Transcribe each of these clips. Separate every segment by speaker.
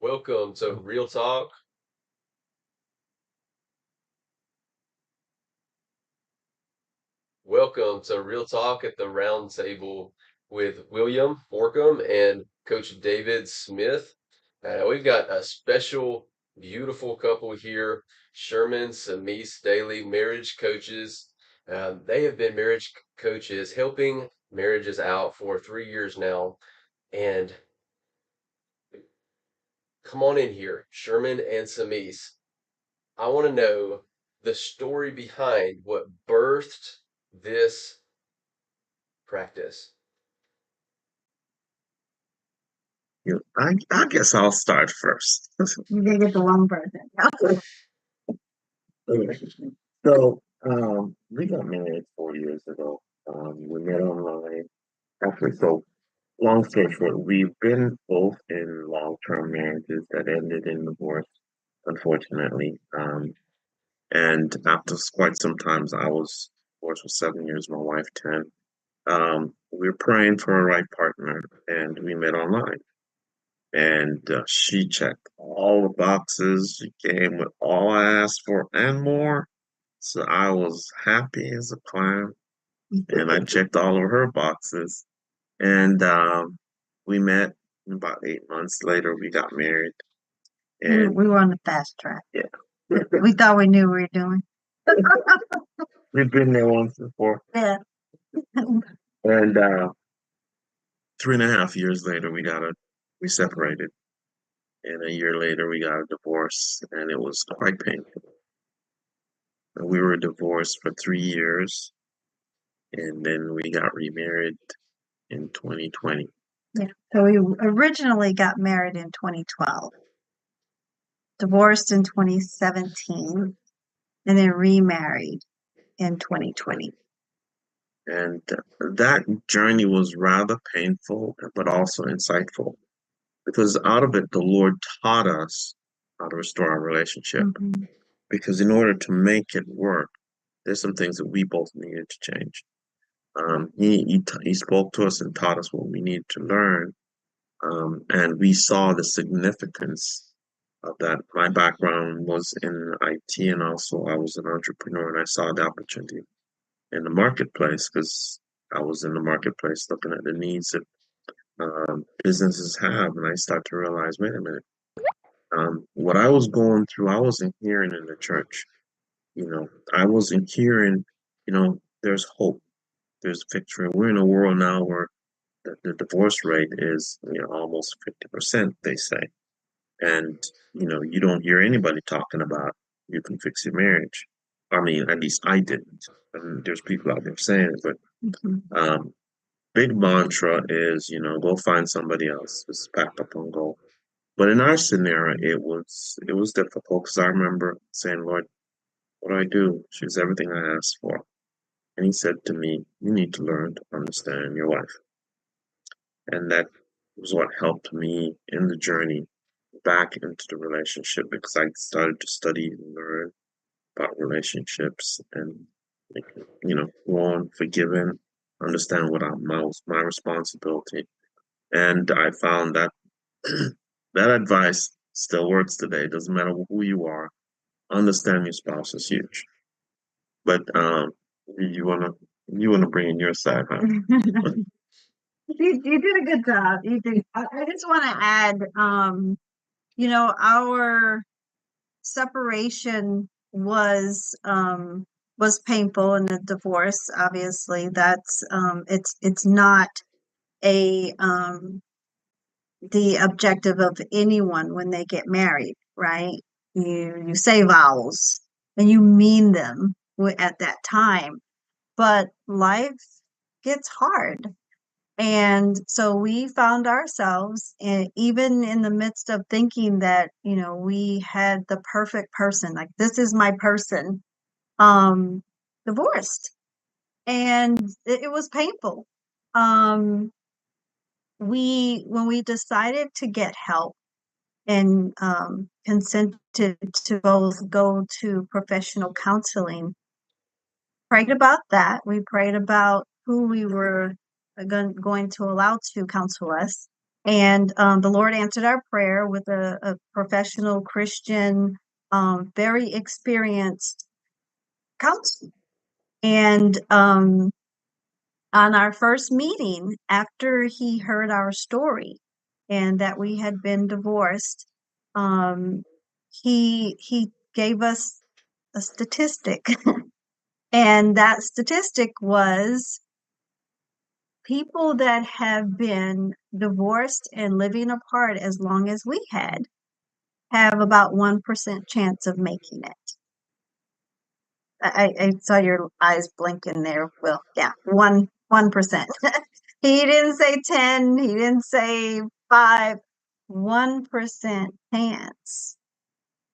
Speaker 1: Welcome to Real Talk. Welcome to Real Talk at the Round Table with William Morcom and Coach David Smith. We've got a special, beautiful couple here, Sherman and Semise Daley, marriage coaches. They have been marriage coaches, helping marriages out for 3 years now. And come on in here, Sherman and Semise. I want to know the story behind what birthed this practice.
Speaker 2: I guess I'll start first.
Speaker 3: You gotta get the long version.
Speaker 2: So, we got married 4 years ago. We met online. Actually, so long story short, we've been both in long-term marriages that ended in divorce, unfortunately. And after quite some time, I was divorced for 7 years, my wife 10. We were praying for a right partner, and we met online. And she checked all the boxes. She came with all I asked for and more. So I was happy as a clam, and I checked all of her boxes. And we met about 8 months later. We got married, and
Speaker 3: We were on the fast track.
Speaker 2: yeah,
Speaker 3: We thought we knew what we were doing.
Speaker 2: we've been there once before.
Speaker 3: Yeah.
Speaker 2: And 3.5 years later, we separated, and a year later, we got a divorce, and it was quite painful. We were divorced for 3 years, and then we got remarried in 2020.
Speaker 3: Yeah. So we originally got married in 2012, divorced in 2017, and then remarried in 2020.
Speaker 2: And that journey was rather painful, but also insightful, because out of it, the Lord taught us how to restore our relationship.
Speaker 3: Mhm.
Speaker 2: Because in order to make it work, there's some things that we both needed to change. He spoke to us and taught us what we needed to learn, and we saw the significance of that. My background was in IT, and also I was an entrepreneur, and I saw the opportunity in the marketplace because I was in the marketplace looking at the needs that businesses have, and I started to realize, wait a minute, what I was going through, I wasn't hearing in the church. I wasn't hearing, there's hope, there's victory. We're in a world now where the divorce rate is, almost 50%, they say. And, you don't hear anybody talking about you can fix your marriage. I mean, at least I didn't. There's people out there saying it, but
Speaker 3: Mhm.
Speaker 2: big mantra is, go find somebody else. Just pack up and go. But in our scenario, it was difficult because I remember saying, Lord, what do I do? She's everything I asked for. And he said to me, you need to learn to understand your wife. And that was what helped me in the journey back into the relationship, because I started to study and learn about relationships and, go on, forgiving, understand what was my responsibility. And I found that that advice still works today. It doesn't matter who you are. Understand your spouse is huge. But you wanna bring in your side, huh?
Speaker 3: You did a good job. You did. I just want to add, our separation was painful, and the divorce, obviously, that's it's not a the objective of anyone when they get married, right? You say vows and you mean them at that time, but life gets hard. And so we found ourselves, even in the midst of thinking that, we had the perfect person, like this is my person, um, divorced. And it was painful. Um, when we decided to get help and consented to both go to professional counseling, prayed about that. We prayed about who we were going to allow to counsel us. And the Lord answered our prayer with a professional Christian, very experienced counselor. And on our first meeting, after he heard our story and that we had been divorced, um, he gave us a statistic. And that statistic was people that have been divorced and living apart as long as we had have about 1% chance of making it. I saw your eyes blinking there. Well, yeah, 1%. He didn't say 10, he didn't say 5, 1% chance.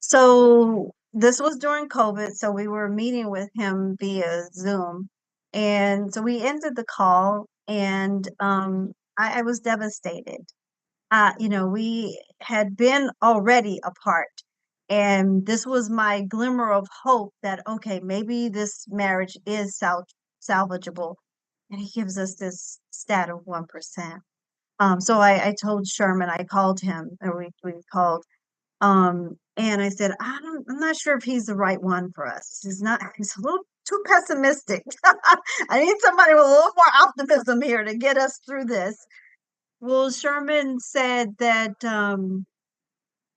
Speaker 3: So this was during COVID, so we were meeting with him via Zoom. And so we ended the call, and I was devastated. We had been already apart, and this was my glimmer of hope that, okay, maybe this marriage is salvageable. And he gives us this stat of 1%. So I told Sherman, I called him, or we called, and I said, I'm not sure if he's the right one for us. He's a little too pessimistic. I need somebody with a little more optimism here to get us through this. Well, Sherman said that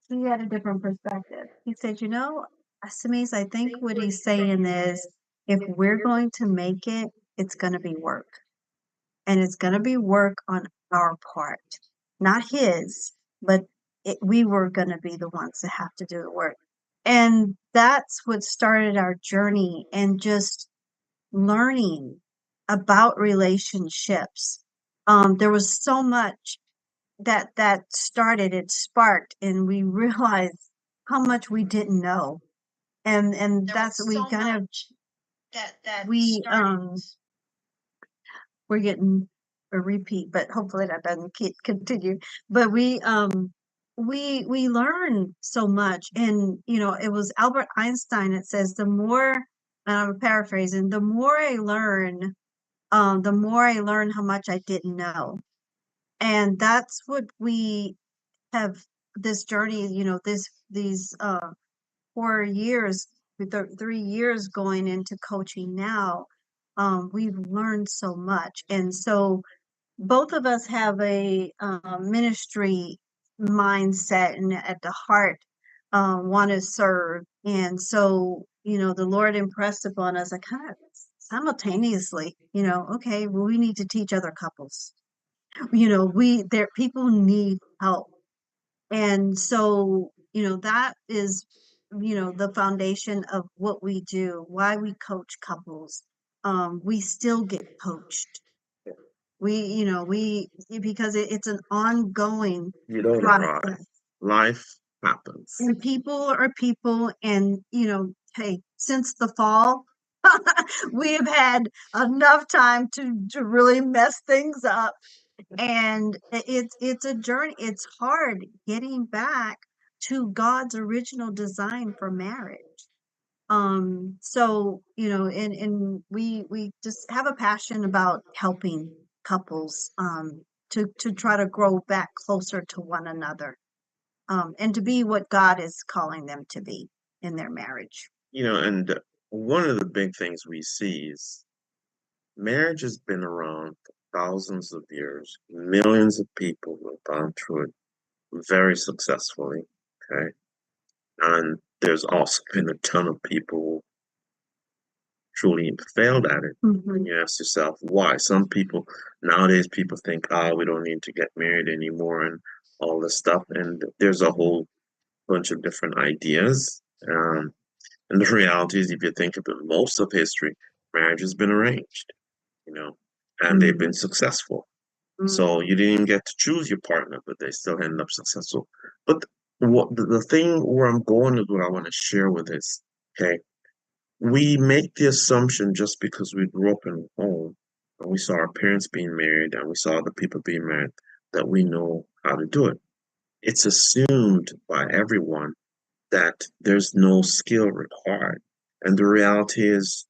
Speaker 3: he had a different perspective. He said, Semise, I think what he's saying is if we're going to make it, it's going to be work. And it's going to be work on our part, not his, but we were going to be the ones that have to do the work. And that's what started our journey and just learning about relationships. There was so much that started, it sparked, and we realized how much we didn't know. And that's what we kind of we we're getting a repeat, but hopefully that doesn't continue. But we learn so much, and it was Albert Einstein that says the more, and I'm paraphrasing, the more I learn, how much I didn't know. And that's what we have, this journey, these 4 years, with the 3 years going into coaching now. We've learned so much. And so both of us have a ministry mindset, and at the heart want to serve. And so, the Lord impressed upon us, I kind of simultaneously, okay, well, we need to teach other couples. People need help. And so, that is, the foundation of what we do, why we coach couples. We still get coached. Because it's an ongoing
Speaker 2: You don't cry.
Speaker 3: process.
Speaker 2: Life happens.
Speaker 3: And people are people, and hey, since the fall, we have had enough time to really mess things up. And it's a journey. It's hard getting back to God's original design for marriage. So, and we just have a passion about helping couples to try to grow back closer to one another, and to be what God is calling them to be in their marriage.
Speaker 2: And one of the big things we see is marriage has been around for thousands of years. Millions of people have gone through it very successfully. Okay. And there's also been a ton of people who truly failed at it. And you ask yourself why. Some people nowadays, people think, we don't need to get married anymore and all this stuff. And there's a whole bunch of different ideas. And the reality is, if you think of it, most of history, marriage has been arranged, and they've been successful. So you didn't even get to choose your partner, but they still end up successful. But the thing where I'm going is what I want to share with this. Okay, we make the assumption just because we grew up in a home and we saw our parents being married and we saw other people being married that we know how to do it. It's assumed by everyone that there's no skill required. And the reality is,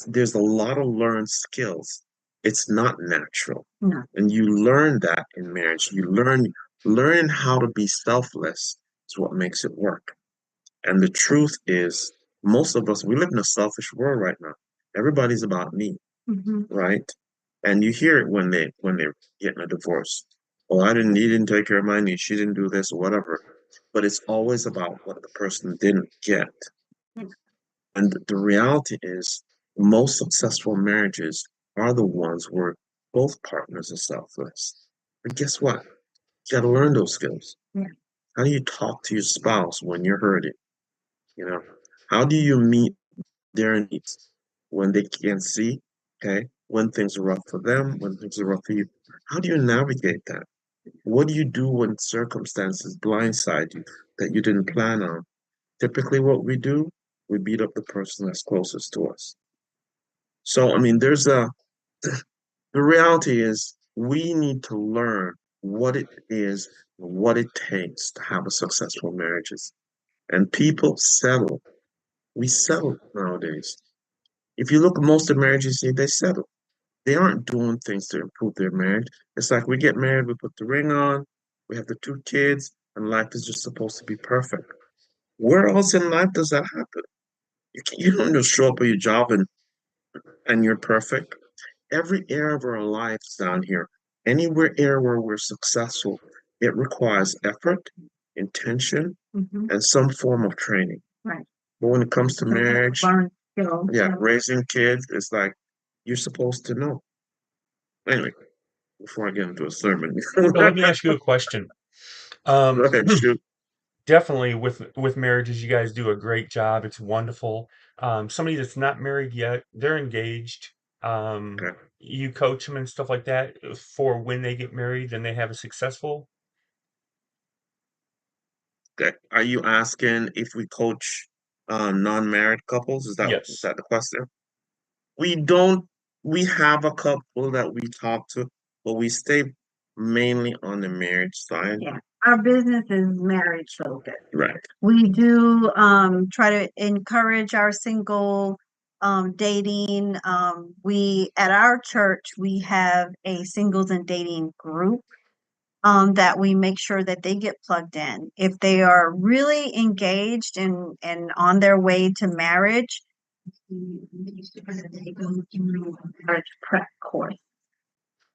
Speaker 2: there's a lot of learned skills It's not natural.
Speaker 3: No.
Speaker 2: And you learn that in marriage. You learn how to be selfless is what makes it work. And the truth is, most of us, we live in a selfish world right now. Everybody's about me,
Speaker 3: Mm-hmm.
Speaker 2: right? And you hear it when they're getting a divorce. Oh, he didn't take care of my needs, she didn't do this or whatever. But it's always about what the person didn't get.
Speaker 3: Yeah.
Speaker 2: And the reality is, most successful marriages are the ones where both partners are selfless. But guess what? You got to learn those skills.
Speaker 3: Yeah.
Speaker 2: How do you talk to your spouse when you're hurting? You know, how do you meet their needs when they can't see? Okay, when things are rough for them, when things are rough for you. How do you navigate that? What do you do when circumstances blindside you that you didn't plan on? Typically, what we do, we beat up the person that's closest to us. So, I mean, the reality is we need to learn what it is, what it takes to have a successful marriages. And people settle. We settle nowadays. If you look at most of marriages, they settle. They aren't doing things to improve their marriage. It's like we get married, we put the ring on, we have the 2 kids, and life is just supposed to be perfect. Where else in life does that happen? You don't just show up at your job and you're perfect. Every area of our lives down here, anywhere area where we're successful, it requires effort, intention,
Speaker 3: Mm-hmm.
Speaker 2: and some form of training.
Speaker 3: Right.
Speaker 2: But when it comes to marriage,
Speaker 3: Learn skills.
Speaker 2: yeah, raising kids, it's like you're supposed to know. Anyway, before I get into a sermon,
Speaker 4: So let me ask you a question.
Speaker 2: go ahead, shoot.
Speaker 4: Definitely with marriages, you guys do a great job. It's wonderful. Somebody that's not married yet, they're engaged.
Speaker 2: Okay.
Speaker 4: You coach them and stuff like that for when they get married and they have a successful.
Speaker 2: Okay. Are you asking if we coach non-married couples? Is
Speaker 4: Yes.
Speaker 2: that the question? We don't. We have a couple that we talk to, but we stay mainly on the marriage side.
Speaker 3: Yeah. Our business is marriage focused.
Speaker 2: Right.
Speaker 3: We do try to encourage our single dating. We at our church we have a singles and dating group that we make sure that they get plugged in. If they are really engaged and on their way to marriage, we make sure that they go through a marriage prep course.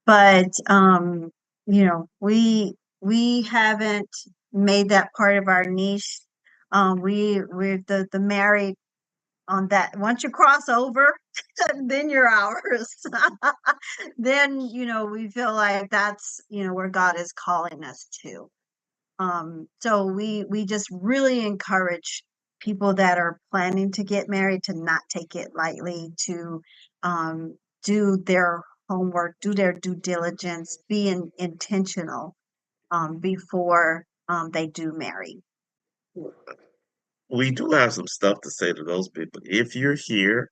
Speaker 3: But we haven't made that part of our niche. We're the married on that. Once you cross over, then you're ours. Then we feel like that's where God is calling us to. So we just really encourage people that are planning to get married to not take it lightly, to do their homework, do their due diligence, be intentional before they do marry.
Speaker 2: We do have some stuff to say to those people. If you're here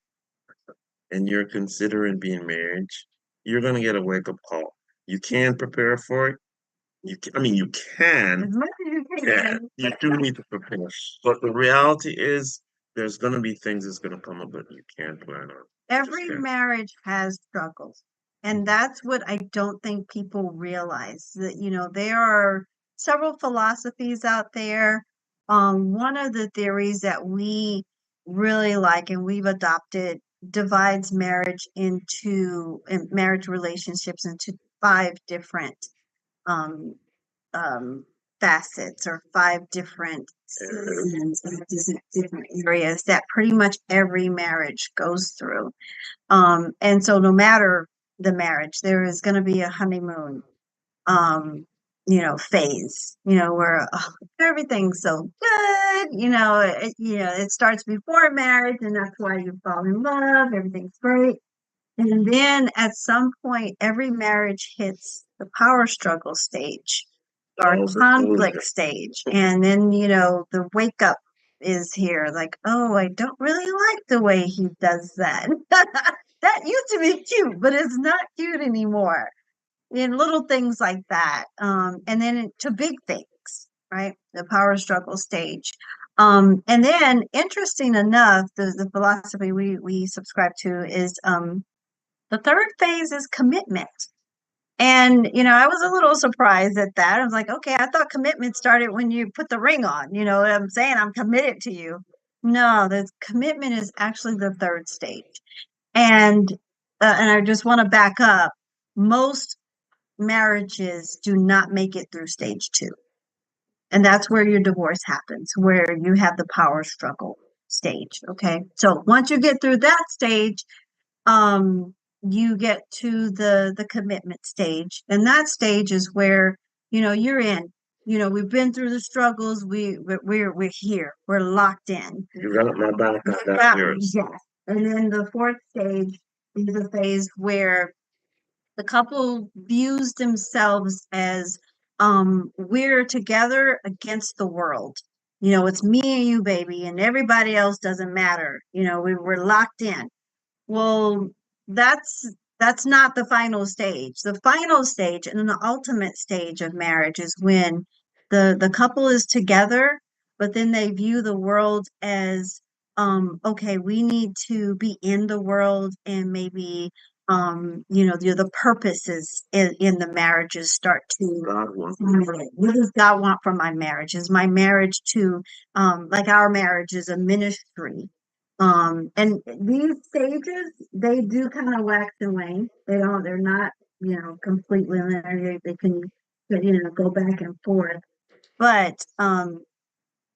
Speaker 2: and you're considering being married, you're gonna get a wake-up call. You can prepare for it. I mean, you can.
Speaker 3: As much as you
Speaker 2: Yeah,
Speaker 3: can.
Speaker 2: you do need to prepare. But the reality is, there's gonna be things that's gonna come up that you can't plan on.
Speaker 3: Every
Speaker 2: can't.
Speaker 3: marriage has struggles. And that's what I don't think people realize that, there are several philosophies out there. One of the theories that we really like and we've adopted divides marriage relationships into 5 different um, facets or 5 different seasons of different areas that pretty much every marriage goes through. And so no matter the marriage, there is going to be a honeymoon, phase, where everything's so good, it starts before marriage and that's why you fall in love. Everything's great. And then at some point, every marriage hits the power struggle stage or conflict stage. And then, the wake up is here like, oh, I don't really like the way he does that. That used to be cute, but it's not cute anymore. And little things like that. And then to big things, right? The power struggle stage. And then interesting enough, the philosophy we subscribe to is The third phase is commitment. And, I was a little surprised at that. I was like, okay, I thought commitment started when you put the ring on. You know what I'm saying? I'm committed to you. No, the commitment is actually the third stage. And I just want to back up. Most marriages do not make it through stage 2. And that's where your divorce happens, where you have the power struggle stage. Okay. So once you get through that stage, you get to the commitment stage. And that stage is where, you're in. We've been through the struggles. We're here. We're locked in.
Speaker 2: You got my back on that, yours.
Speaker 3: Yes. And then the fourth stage is a phase where the couple views themselves as we're together against the world. It's me and you, baby, and everybody else doesn't matter. We're locked in. Well, that's not the final stage. The final stage and the ultimate stage of marriage is when the couple is together, but then they view the world as okay, we need to be in the world, and maybe the purposes in the marriages start to
Speaker 2: God wants.
Speaker 3: what does God want from my marriage? Is my marriage to like our marriage is a ministry? And these stages, they do kind of wax and wane. They're not, completely linear. They can, go back and forth. But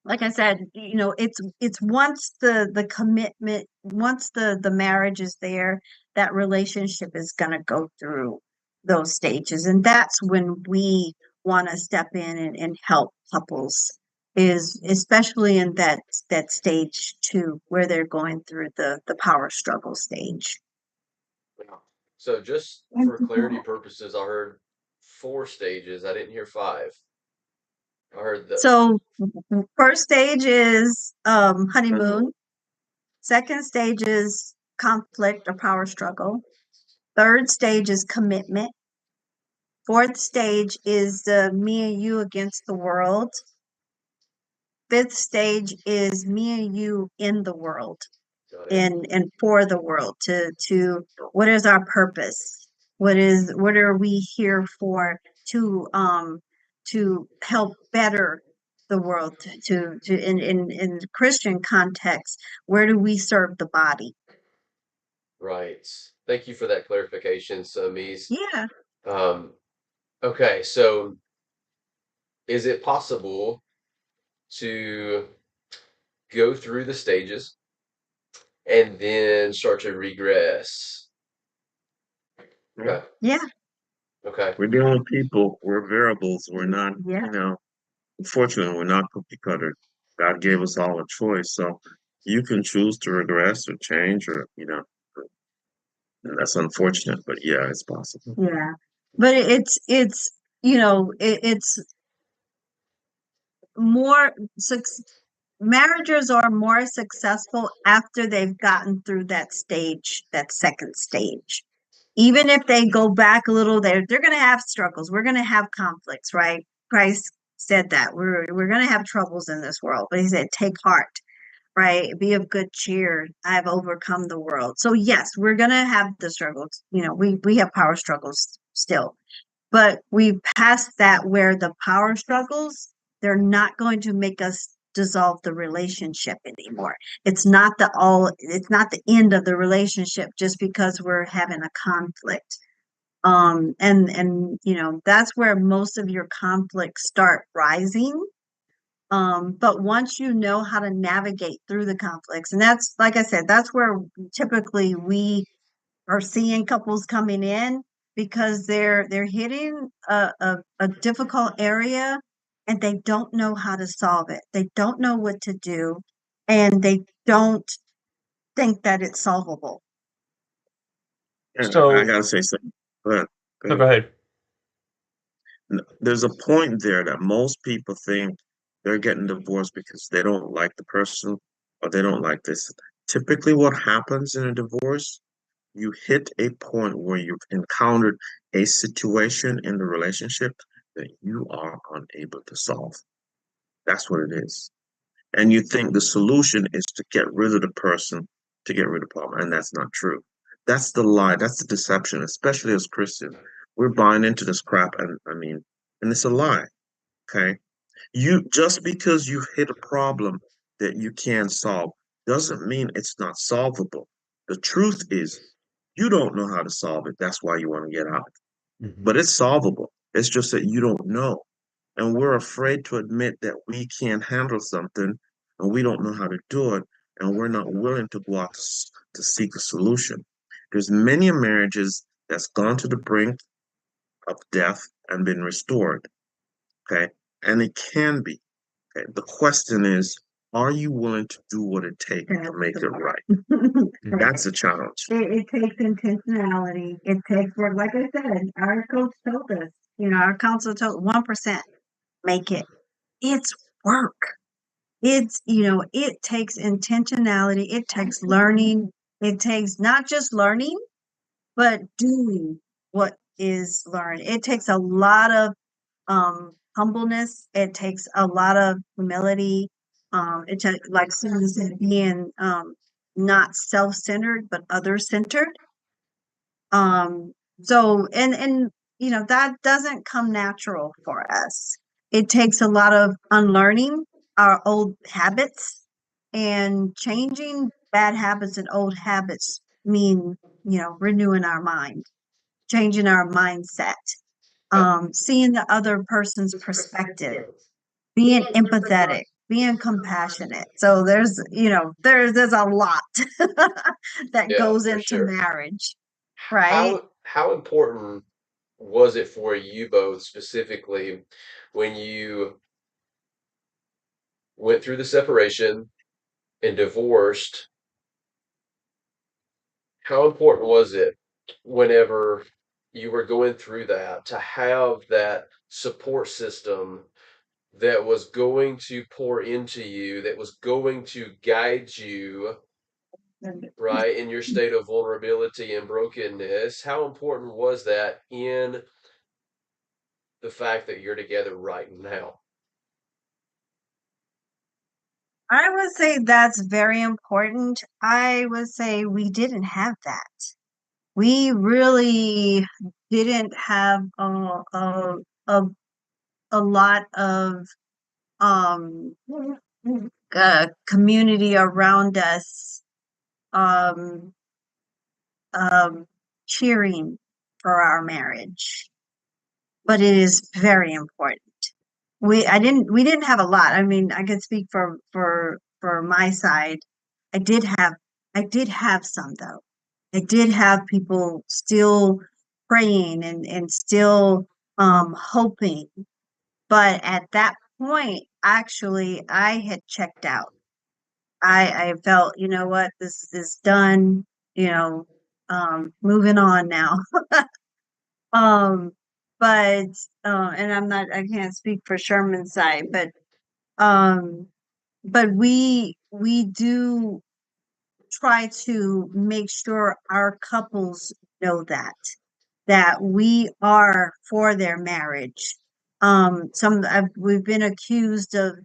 Speaker 3: like I said, it's once the commitment, once the marriage is there, that relationship is gonna go through those stages. And that's when we want to step in and help couples, is especially in that stage 2 where they're going through the power struggle stage.
Speaker 1: So just for clarity purposes, I heard 4 stages. I didn't hear 5. I heard the
Speaker 3: So first stage is honeymoon. Second stage is conflict or power struggle. Third stage is commitment. Fourth stage is the me and you against the world. Fifth stage is me and you in the world,
Speaker 1: got it.
Speaker 3: and for the world. To what is our purpose? What are we here for? To help better the world. To in Christian context, where do we serve the body?
Speaker 1: Right. Thank you for that clarification, Semise.
Speaker 3: Yeah.
Speaker 1: Okay, so is it possible to go through the stages and then start to regress?
Speaker 2: Yeah.
Speaker 1: Okay.
Speaker 3: Yeah.
Speaker 1: Okay.
Speaker 2: We're dealing with people. We're variables. We're not,
Speaker 3: Yeah.
Speaker 2: unfortunately, we're not cookie cutter. God gave us all a choice. So you can choose to regress or change or, and that's unfortunate, but yeah, it's possible.
Speaker 3: Yeah. But it's it's more marriages are more successful after they've gotten through that stage, that second stage. Even if they go back a little, they're going to have struggles. We're going to have conflicts, right? Christ said that we're going to have troubles in this world, but he said, take heart, right? Be of good cheer. I've overcome the world. So yes, we're going to have the struggles. We have power struggles still, but we passed that, where the power struggles, they're not going to make us dissolve the relationship anymore. It's not the end of the relationship just because we're having a conflict. And that's where most of your conflicts start rising. But once you know how to navigate through the conflicts, and that's, like I said, that's where typically we are seeing couples coming in, because they're hitting a difficult area, and they don't know how to solve it. They don't know what to do, and they don't think that it's solvable.
Speaker 2: And I
Speaker 4: So,
Speaker 2: gotta say something. Go ahead. Go
Speaker 4: no,
Speaker 2: ahead.
Speaker 4: go ahead.
Speaker 2: There's a point there that most people think they're getting divorced because they don't like the person or they don't like this. Typically, what happens in a divorce, you hit a point where you've encountered a situation in the relationship that you are unable to solve. That's what it is. And you think the solution is to get rid of the person to get rid of the problem, and that's not true. That's the lie. That's the deception, especially as Christians. We're buying into this crap, and and it's a lie. Okay, you just because you've hit a problem that you can solve doesn't mean it's not solvable. The truth is, you don't know how to solve it. That's why you want to get out.
Speaker 4: Hmm.
Speaker 2: But it's solvable. It's just that you don't know. And we're afraid to admit that we can't handle something and we don't know how to do it. And we're not willing to go out to seek a solution. There's many marriages that's gone to the brink of death and been restored. Okay. And it can be. Okay. The question is, are you willing to do what it takes to
Speaker 3: That's
Speaker 2: make
Speaker 3: the
Speaker 2: it
Speaker 3: part.
Speaker 2: right?
Speaker 4: Hmm.
Speaker 2: That's a challenge.
Speaker 3: It takes intentionality. It takes work. Like I said, our coach told us, our counselor told 1% make it. It's work. It takes intentionality. It takes learning. It takes not just learning, but doing what is learned. It takes a lot of humbleness. It takes a lot of humility. It takes, like Susan said, being not self-centered, but other-centered. Um, so that doesn't come natural for us. It takes a lot of unlearning our old habits, and changing bad habits and old habits mean, renewing our mind, changing our mindset,
Speaker 1: Yeah.
Speaker 3: seeing the other person's perspective, being empathetic, being compassionate. So there's a lot that
Speaker 1: Yeah,
Speaker 3: goes
Speaker 1: for
Speaker 3: into
Speaker 1: sure.
Speaker 3: marriage, right?
Speaker 1: How important was it for you both specifically when you went through the separation and divorced? How important was it whenever you were going through that to have that support system that was going to pour into you, that was going to guide you, right, in your state of vulnerability and brokenness? How important was that in the fact that you're together right now?
Speaker 3: I would say that's very important. I would say we didn't have that. We really didn't have a, a lot of um community around us, um um cheering for our marriage. But it is very important. We didn't have a lot. I mean, I could speak for my side. I did have I did have some, though. I did have people still praying and still hoping. But at that point, actually, I had checked out. I felt, you know what, this is done, moving on now. Um, but and I can't speak for Sherman's side, um, but we do try to make sure our couples know that we are for their marriage. We've been accused of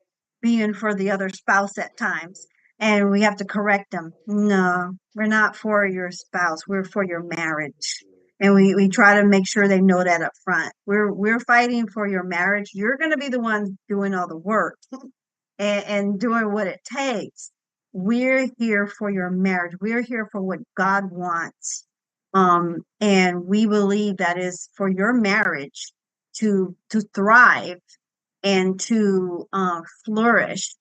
Speaker 3: being for the other spouse at times, and we have to correct them. No, we're not for your spouse. We're for your marriage. And we try to make sure they know that up front. We're fighting for your marriage. You're going to be the ones doing all the work and doing what it takes. We're here for your marriage. We're here for what God wants. And we believe that is for your marriage to thrive and to flourish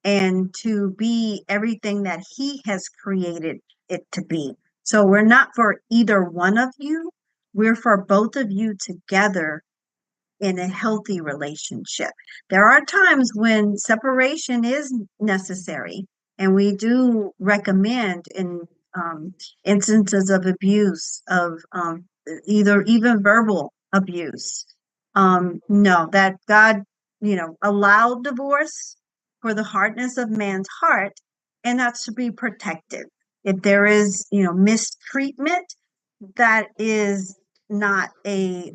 Speaker 3: and to be everything that He has created it to be. So we're not for either one of you. We're for both of you together in a healthy relationship. There are times when separation is necessary, and we do recommend in um, instances of abuse, of either even verbal abuse. No, that God, allowed divorce for the hardness of man's heart, and that's to be protective. If there is, mistreatment, that is not a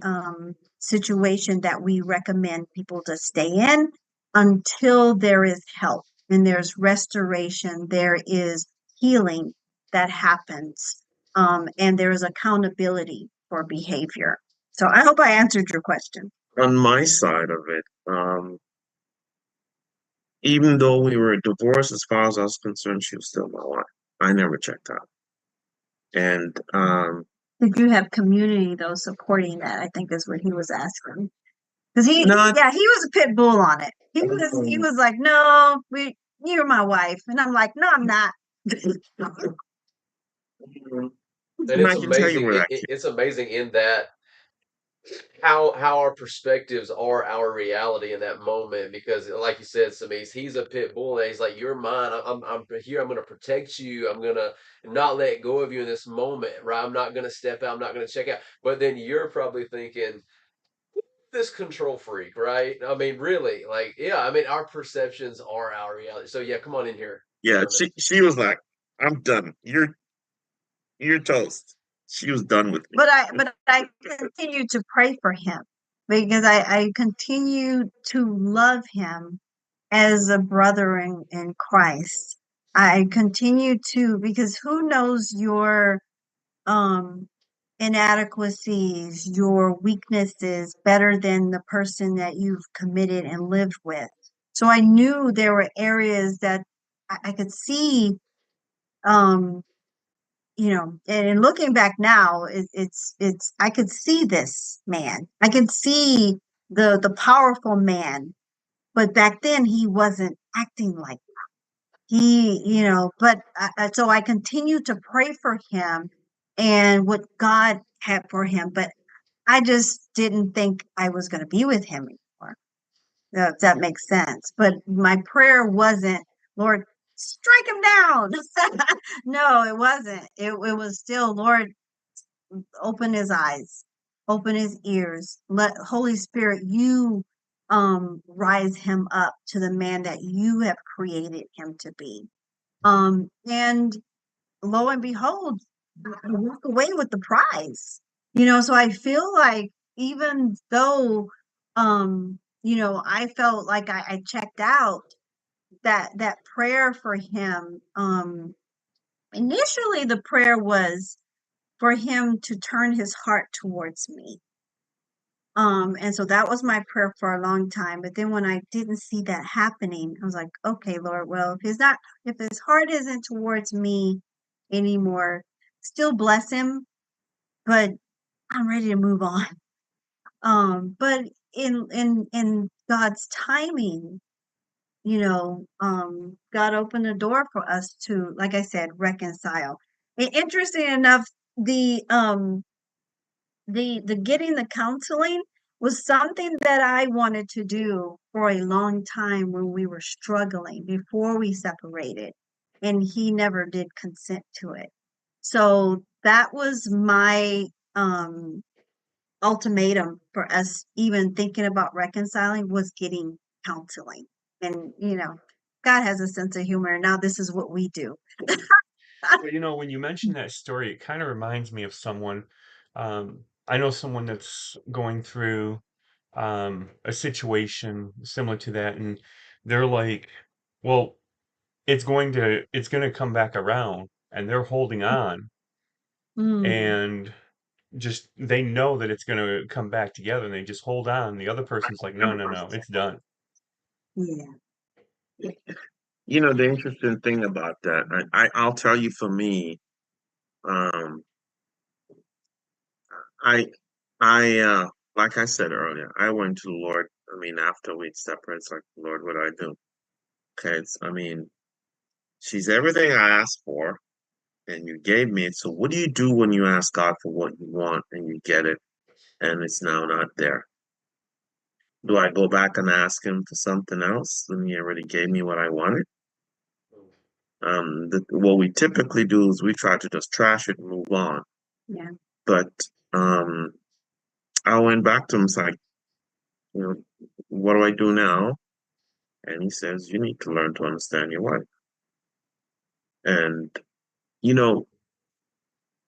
Speaker 3: situation that we recommend people to stay in until there is help and there's restoration, there is healing that happens. and there is accountability for behavior. So I hope I answered your question.
Speaker 2: On my side of it, even though we were divorced, as far as I was concerned, she was still my wife. I never checked out. And
Speaker 3: Did you have community though supporting that? I think is what he was asking. Because
Speaker 2: not
Speaker 3: he was a pit bull on it. He was like, no, you're my wife, and I'm like, no, I'm not.
Speaker 1: And
Speaker 2: and
Speaker 1: it's
Speaker 2: I can tell you
Speaker 1: amazing.
Speaker 2: where that
Speaker 1: It's amazing in that how our perspectives are our reality in that moment. Because, like you said, Samise, he's a pit bull, and he's like, "You're mine. I'm here. I'm going to protect you. I'm going to not let go of you in this moment, right? I'm not going to step out. I'm not going to check out." But then you're probably thinking, "This control freak, right?" I mean, really, like, yeah. I mean, our perceptions are our reality. So, yeah, come on in here,
Speaker 2: Yeah,
Speaker 1: Sherman.
Speaker 2: she was like, I'm done. You're toast. She was done with me.
Speaker 3: But I continue to pray for him because I continue to love him as a brother in Christ. I continue to, because who knows your um inadequacies, your weaknesses better than the person that you've committed and lived with. So I knew there were areas that I could see, um, and looking back now, it's I could see this man. I could see the powerful man, but back then he wasn't acting like but so I continued to pray for him and what God had for him, but I just didn't think I was going to be with him anymore. If that makes sense. But my prayer wasn't, Lord, strike him down. No, it wasn't. It was still, Lord, open his eyes, open his ears. Let Holy Spirit, you rise him up to the man that you have created him to be. And lo and behold, I walk away with the prize. So I feel like even though I felt like I checked out, that prayer for him, initially the prayer was for him to turn his heart towards me. And so that was my prayer for a long time. But then when I didn't see that happening, I was like, okay, Lord, well, if his heart isn't towards me anymore, still bless him, but I'm ready to move on. But in God's timing, God opened the door for us to, like I said, reconcile. And interesting enough, the getting the counseling was something that I wanted to do for a long time when we were struggling before we separated, and he never did consent to it. So that was my ultimatum for us even thinking about reconciling, was getting counseling. And God has a sense of humor. Now this is what we do.
Speaker 4: Well, when you mention that story, it kind of reminds me of someone. I know someone that's going through a situation similar to that, and they're like, "Well, it's going to come back around," and they're holding on,
Speaker 3: Mm,
Speaker 4: and just they know that it's going to come back together, and they just hold on. The other person's like, "No, no, no, it's done."
Speaker 3: yeah.
Speaker 2: The interesting thing about that, I'll tell you for me, um, I, like I said earlier, I went to the Lord. I mean, after we'd separated, it's like, Lord, what do I do? Okay, I mean, she's everything I asked for, and you gave me it. So what do you do when you ask God for what you want and you get it, and it's now not there? Do I go back and ask him for something else when he already gave me what I wanted? What we typically do is we try to just trash it and move on.
Speaker 3: Yeah.
Speaker 2: But um, I went back to him, it's like, you know, what do I do now? And he says, you need to learn to understand your wife. And, you know,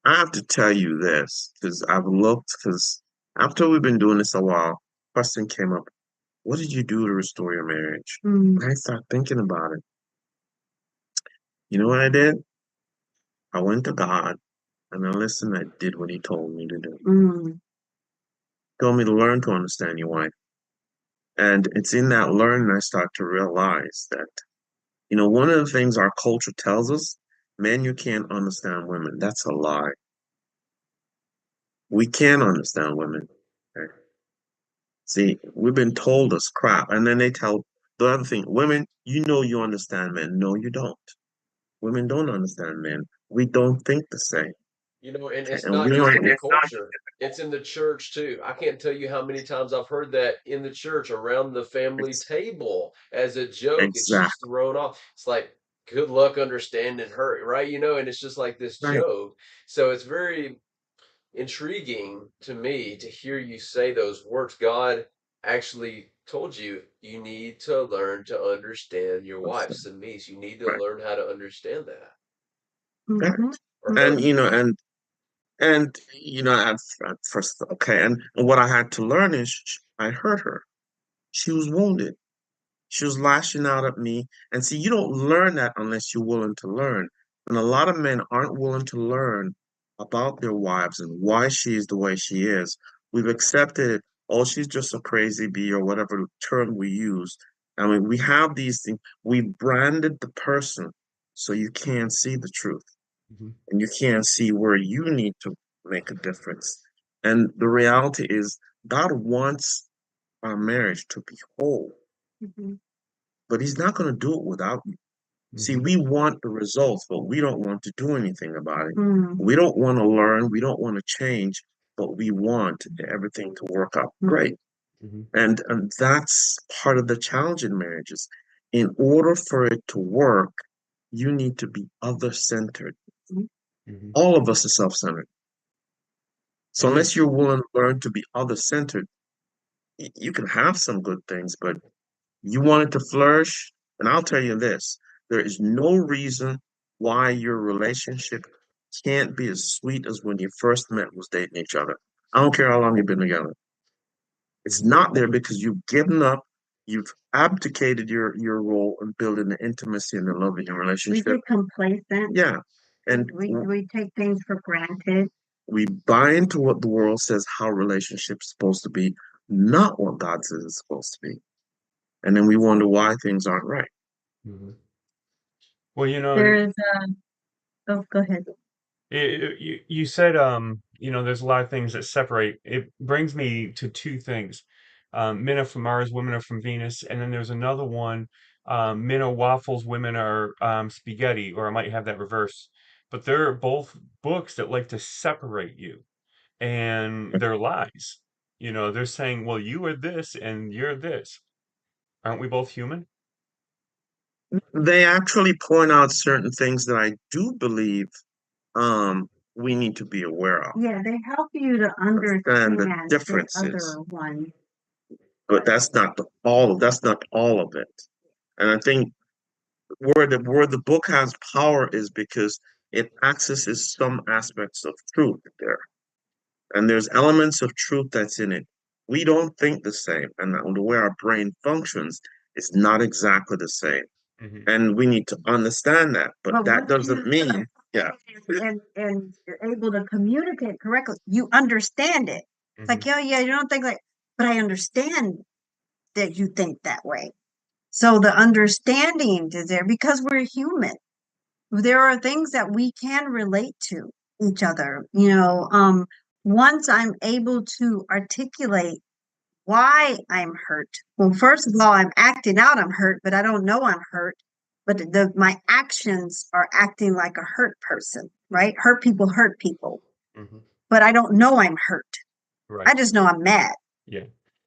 Speaker 2: I have to tell you this because because after we've been doing this a while, question came up, what did you do to restore your marriage?
Speaker 3: Mm,
Speaker 2: And I started thinking about it. You know what I did? I went to God And I listened, I did what he told me to do.
Speaker 3: Mm,
Speaker 2: Told me to learn to understand your wife. And it's in that learning I start to realize that, one of the things our culture tells us, men, you can't understand women. That's a lie. We can understand women. Okay? See, we've been told us crap. And then they tell the other thing, women, you understand men. No, you don't. Women don't understand men. We don't think the same.
Speaker 1: And
Speaker 2: Okay?
Speaker 1: it's
Speaker 2: And we
Speaker 1: not just
Speaker 2: don't.
Speaker 1: in the culture, it's in the church too. I can't tell you how many times I've heard that in the church around the family table as a joke. It's just
Speaker 2: Exactly.
Speaker 1: thrown off. It's like, good luck understanding her, right? And it's just like this
Speaker 2: Right.
Speaker 1: joke. So it's very intriguing to me to hear you say those words. God actually told you you need to learn to understand your wife, Semise. You need to
Speaker 2: Right.
Speaker 1: learn how to understand that.
Speaker 2: Right.
Speaker 3: mhm,
Speaker 1: Or
Speaker 2: And
Speaker 1: her.
Speaker 3: mhm.
Speaker 2: at first, okay, and what I had to learn is I hurt her. She was wounded. She was lashing out at me. And see, you don't learn that unless you're willing to learn. And a lot of men aren't willing to learn about their wives and why she is the way she is. We've accepted, oh, she's just a crazy bee or whatever term we use. I mean, we have these things. We branded the person so you can't see the truth
Speaker 4: Mhm.
Speaker 2: and you can't see where you need to make a difference. And the reality is, God wants our marriage to be whole,
Speaker 3: Mhm.
Speaker 2: but He's not going to do it without you. See,
Speaker 4: Mhm.
Speaker 2: we want the results, but we don't want to do anything about it.
Speaker 3: Mm,
Speaker 2: We don't want to learn, we don't want to change, but we want everything to work out
Speaker 3: mhm,
Speaker 2: great.
Speaker 4: Mhm.
Speaker 2: And that's part of the challenge in marriages. In order for it to work, you need to be other centered.
Speaker 3: mhm.
Speaker 4: Mhm.
Speaker 2: All of us are self centered. So
Speaker 4: Amen.
Speaker 2: unless you're willing to learn to be other centered, you can have some good things, but you want it to flourish. And I'll tell you this, there is no reason why your relationship can't be as sweet as when you first met was dating each other. I don't care how long you've been together. It's
Speaker 4: Mhm.
Speaker 2: not there because you've given up, you've abdicated your role in building the intimacy and the love in your
Speaker 3: We
Speaker 2: relationship.
Speaker 3: get complacent.
Speaker 2: Yeah. And
Speaker 3: We take things for granted.
Speaker 2: we buy into what the world says how relationships supposed to be, not what God says it's supposed to be. And then we wonder why things aren't right.
Speaker 4: Mhm. Well,
Speaker 3: There
Speaker 4: and
Speaker 3: is oh, go ahead.
Speaker 4: you said, there's a lot of things that separate. It brings me to two things. Men are from Mars, women are from Venus, and then there's another one. Men are waffles, women are spaghetti, or I might have that reverse. But they're both books that like to separate you, and they're lies. They're saying, well, you are this and you're this. Aren't we both human?
Speaker 2: They actually point out certain things that I do believe we need to be aware of.
Speaker 3: Yeah, they help you to
Speaker 2: And the
Speaker 3: understand the
Speaker 2: differences,
Speaker 3: other one.
Speaker 2: but that's not all of it. And I think where the book has power is because it accesses some aspects of truth there. And there's elements of truth that's in it. We don't think the same, and the way our brain functions is not exactly the same.
Speaker 4: Hmm.
Speaker 2: And we need to understand that. But
Speaker 3: But
Speaker 2: that
Speaker 3: once
Speaker 2: doesn't
Speaker 3: you
Speaker 2: mean, yeah,
Speaker 3: and you're able to communicate correctly, you understand it. It's
Speaker 4: Hmm.
Speaker 3: like, yeah, you don't think like, but I understand that you think that way. So the understanding is there because we're human. There are things that we can relate to each other. Once I'm able to articulate why I'm hurt. Well, first of all, I'm acting out I'm hurt, but I don't know I'm hurt. But my actions are acting like a hurt person, right? Hurt people,
Speaker 4: Hmm.
Speaker 3: but I don't know I'm hurt. I
Speaker 4: Right.
Speaker 3: just know I'm mad.
Speaker 4: Yeah.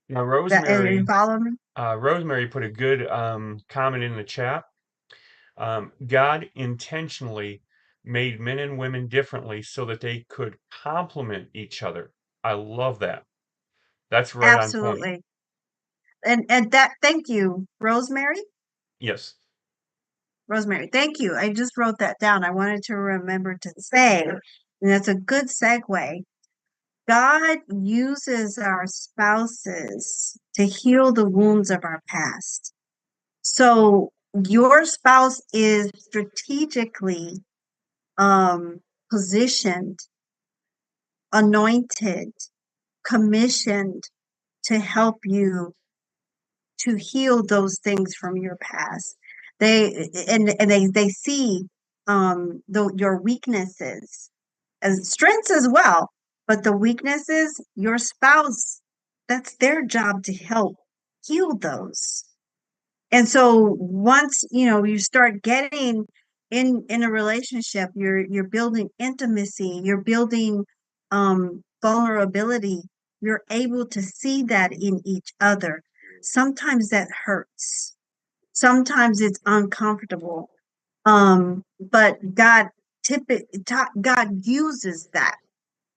Speaker 4: Now,
Speaker 3: And you follow me?
Speaker 4: Rosemary put a good comment in the chat. God intentionally made men and women differently so that they could complement each other. I love that. That's right on point.
Speaker 3: Absolutely. And that thank you, Rosemary.
Speaker 4: Yes.
Speaker 3: Rosemary, thank you. I just wrote that down. I wanted to remember to say, and that's a good segue. God uses our spouses to heal the wounds of our past. So your spouse is strategically positioned anointed, commissioned to help you to heal those things from your past. They see your weaknesses as strengths as well, but the weaknesses, your spouse, that's their job to help heal those. And so once, you start getting in a relationship, you're building intimacy, you're building vulnerability, you're able to see that in each other. Sometimes that hurts. Sometimes it's uncomfortable. But God uses that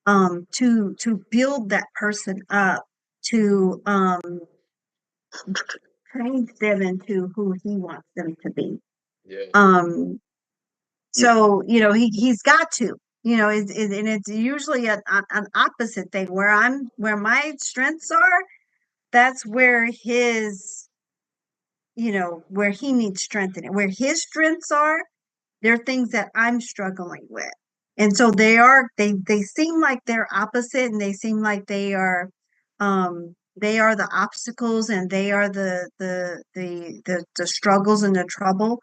Speaker 3: to build that person up, to change them into who he wants them to be.
Speaker 1: Yeah.
Speaker 3: So he's got to, and it's usually an opposite thing where my strengths are. That's where where he needs strengthening. Where his strengths are, they're things that I'm struggling with. And so they seem like they're opposite, and they seem like they are the obstacles, and they are the struggles and the trouble.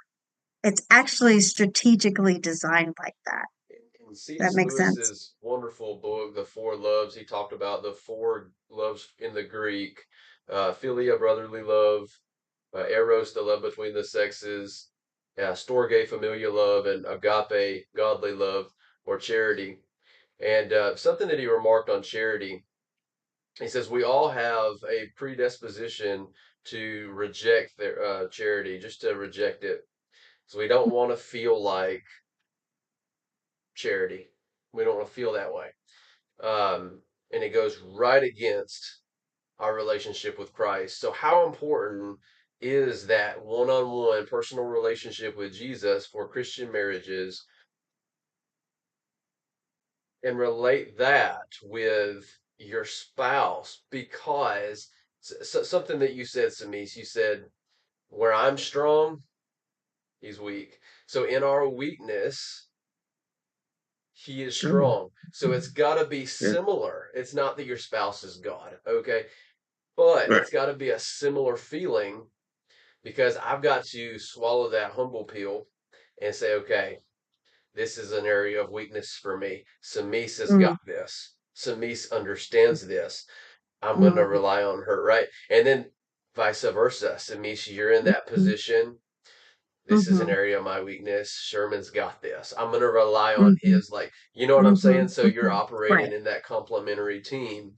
Speaker 3: It's actually strategically designed like that.
Speaker 1: In
Speaker 3: That
Speaker 1: C.S.
Speaker 3: makes sense.
Speaker 1: Lewis's wonderful book, The Four Loves, he talked about the four loves in the Greek: philia, brotherly love; eros, the love between the sexes; storge, familial love; and agape, godly love or charity. And something that he remarked on charity, he says we all have a predisposition to reject their charity, just to reject it. So we don't want to feel like charity. We don't want to feel that way. And it goes right against our relationship with Christ. So, how important is that one on one personal relationship with Jesus for Christian marriages? And relate that with your spouse, because something that you said, Semise, you said, where I'm strong, he's weak. So, in our weakness, he is
Speaker 2: Sure.
Speaker 1: strong. So it's got to be
Speaker 2: Yeah.
Speaker 1: similar. It's not that your spouse is God, okay? But
Speaker 2: Right.
Speaker 1: it's got to be a similar feeling, because I've got to swallow that humble pill and say, okay, this is an area of weakness for me. Samise has
Speaker 3: Mm,
Speaker 1: got this. Samise understands this. I'm going to
Speaker 3: mm,
Speaker 1: rely on her, right? And then vice versa. Samise, you're in that
Speaker 3: mm,
Speaker 1: position. This is an
Speaker 3: mhm,
Speaker 1: area of my weakness. Sherman's got this. I'm going to rely on
Speaker 3: mhm,
Speaker 1: his, like, you know what I'm saying?
Speaker 3: mhm,
Speaker 1: So you're
Speaker 3: mhm.
Speaker 1: operating
Speaker 3: Right.
Speaker 1: in that complementary team.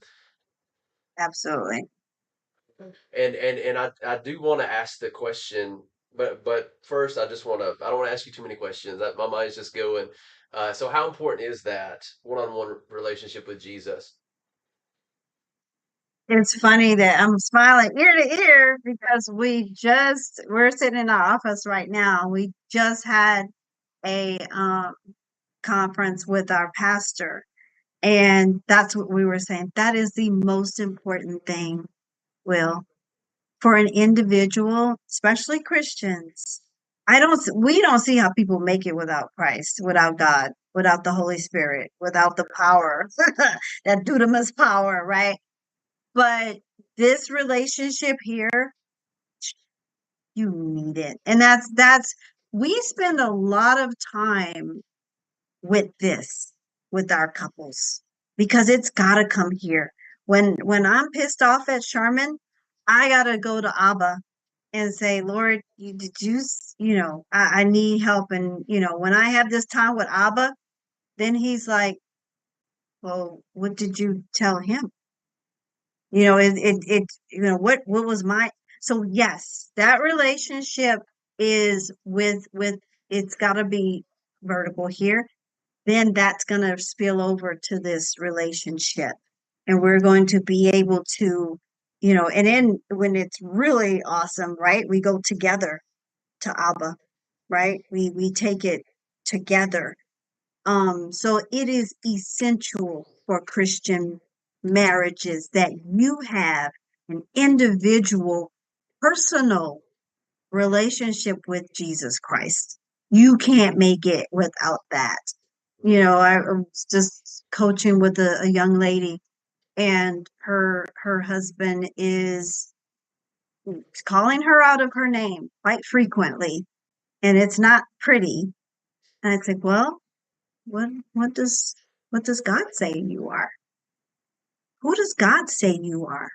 Speaker 3: Absolutely.
Speaker 1: And I do want to ask the question, but first I don't want to ask you too many questions. My mind's just going. So how important is that one-on-one relationship with Jesus?
Speaker 3: It's funny that I'm smiling ear to ear because we're sitting in our office right now. We just had a conference with our pastor, and that's what we were saying. That is the most important thing, Will, for an individual, especially Christians. We don't see how people make it without Christ, without God, without the Holy Spirit, without the power, that dunamis power, right? But this relationship here, you need it. And we spend a lot of time with this, with our couples, because it's gotta come here. When I'm pissed off at Sherman, I gotta go to Abba and say, Lord, I need help. And when I have this time with Abba, then he's like, well, what did you tell him? What was my, so yes, that relationship is with it's got to be vertical here. Then that's going to spill over to this relationship, and we're going to be able to, and then when it's really awesome, right, we go together to Abba, right, we take it together. So it is essential for Christian marriages that you have an individual, personal relationship with Jesus Christ. You can't make it without that. I was just was coaching with a young lady, and her husband is calling her out of her name quite frequently, and it's not pretty. And it's like, well, what what does what does God say you are? Who does God say you are?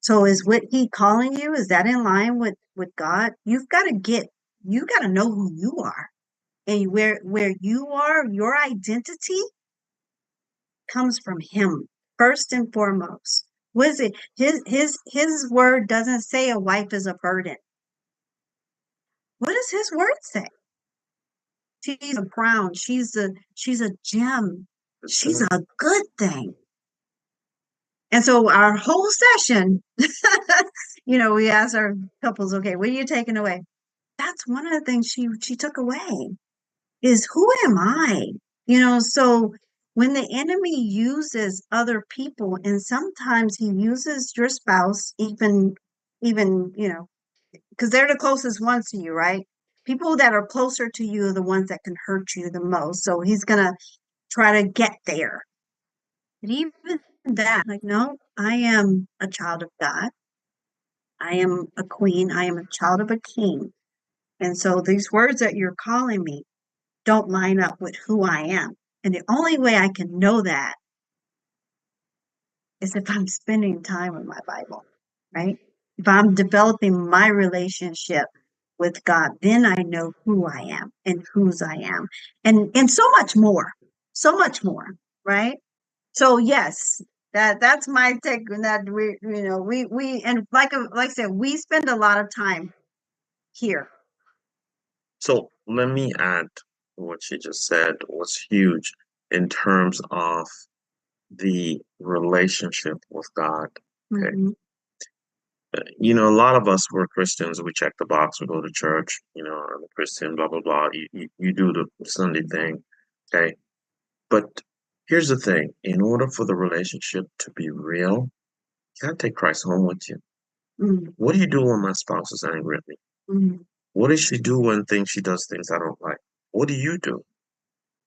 Speaker 3: So is what he calling you, is that in line with God? You got to know who you are. And where you are, your identity comes from him first and foremost. What is it? His word doesn't say a wife is a burden. What does his word say? She's a crown. She's a gem. She's a good thing. And so our whole session, we ask our couples, okay, what are you taking away? That's one of the things she took away is, who am I? So when the enemy uses other people, and sometimes he uses your spouse, even, because they're the closest ones to you, right? People that are closer to you are the ones that can hurt you the most. So he's gonna try to get there. And even that, like, no, I am a child of God. I am a queen. I am a child of a king. And so these words that you're calling me don't line up with who I am. And the only way I can know that is if I'm spending time with my Bible, right? If I'm developing my relationship with God, then I know who I am and whose I am. And so much more, right? So yes, that's my take on that. We and like I said, we spend a lot of time here.
Speaker 2: So let me add what she just said was huge in terms of the relationship with God. Okay.
Speaker 3: Mhm.
Speaker 2: A lot of us, we're Christians, we check the box, we go to church, I'm a Christian, blah, blah, blah. You do the Sunday thing. Okay. But here's the thing, in order for the relationship to be real, you gotta take Christ home with you.
Speaker 3: Mhm.
Speaker 2: What do you do when my spouse is angry at me?
Speaker 3: Mhm.
Speaker 2: What does she do when she does things I don't like? What do you do?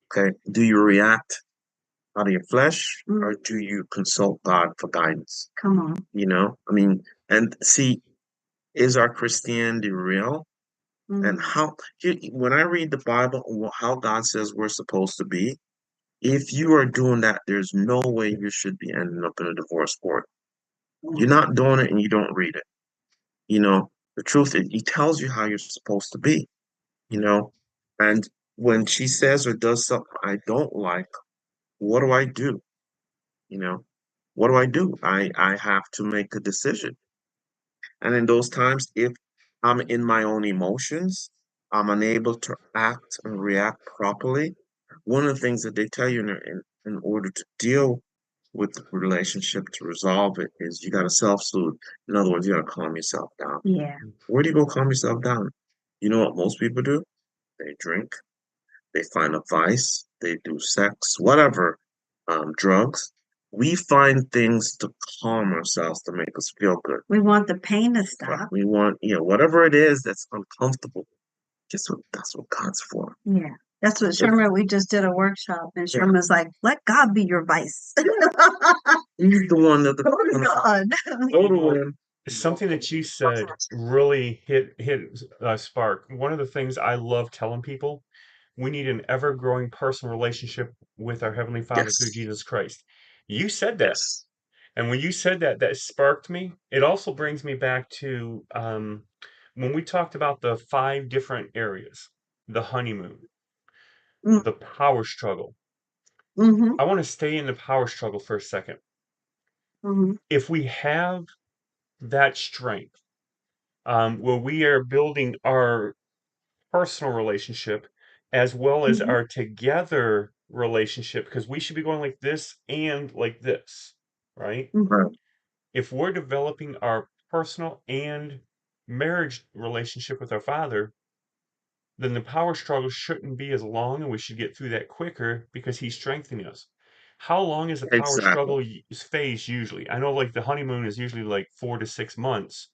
Speaker 2: Okay. Do you react out of your flesh, or
Speaker 3: Mhm.
Speaker 2: do you consult God for guidance?
Speaker 3: Come on.
Speaker 2: I mean, and see, is our Christianity real? And
Speaker 3: Mhm.
Speaker 2: when I read the Bible, how God says we're supposed to be, if you are doing that, there's no way you should be ending up in a divorce court. You're not doing it and you don't read it. The truth is, he tells you how you're supposed to be, you know. And when she says or does something I don't like, what do I do? You know, what do I do? I have to make a decision. And in those times, if I'm in my own emotions, I'm unable to act and react properly. One of the things that they tell you in order to deal with the relationship, to resolve it, is you got to self-soothe. In other words, you got to calm yourself down.
Speaker 3: Yeah.
Speaker 2: Where do you go calm yourself down? You know what most people do? They drink, they find a vice, they do sex, whatever, drugs. We find things to calm ourselves to make us feel good.
Speaker 3: We want the pain to
Speaker 2: Right.
Speaker 3: stop.
Speaker 2: We want, whatever it is that's uncomfortable. Guess what? That's what God's for.
Speaker 3: Yeah. That's what
Speaker 2: If,
Speaker 3: Sherman, we just did a workshop, and
Speaker 2: yeah,
Speaker 3: Sherman's like, let God be your vice.
Speaker 2: he's the one that
Speaker 3: Go to God.
Speaker 2: go to him.
Speaker 4: Something that you said really hit a spark. One of the things I love telling people, we need an ever-growing personal relationship with our Heavenly Father through
Speaker 2: Yes,
Speaker 4: Jesus Christ. You said that.
Speaker 2: yes.
Speaker 4: And when you said that, that sparked me. It also brings me back to when we talked about the 5 different areas, the honeymoon, the power struggle.
Speaker 3: Mm-hmm.
Speaker 4: I want to stay in the power struggle for a second.
Speaker 3: Mm-hmm.
Speaker 4: If we have that strength, where we are building our personal relationship as well as
Speaker 3: Mm-hmm.
Speaker 4: our together relationship, because we should be going like this and like this, right?
Speaker 2: Right.
Speaker 4: If we're developing our personal and marriage relationship with our Father, then the power struggle shouldn't be as long, and we should get through that quicker because He's strengthening us. How long is the power
Speaker 2: Exactly.
Speaker 4: struggle phase usually? I know like the honeymoon is usually like 4 to 6 months.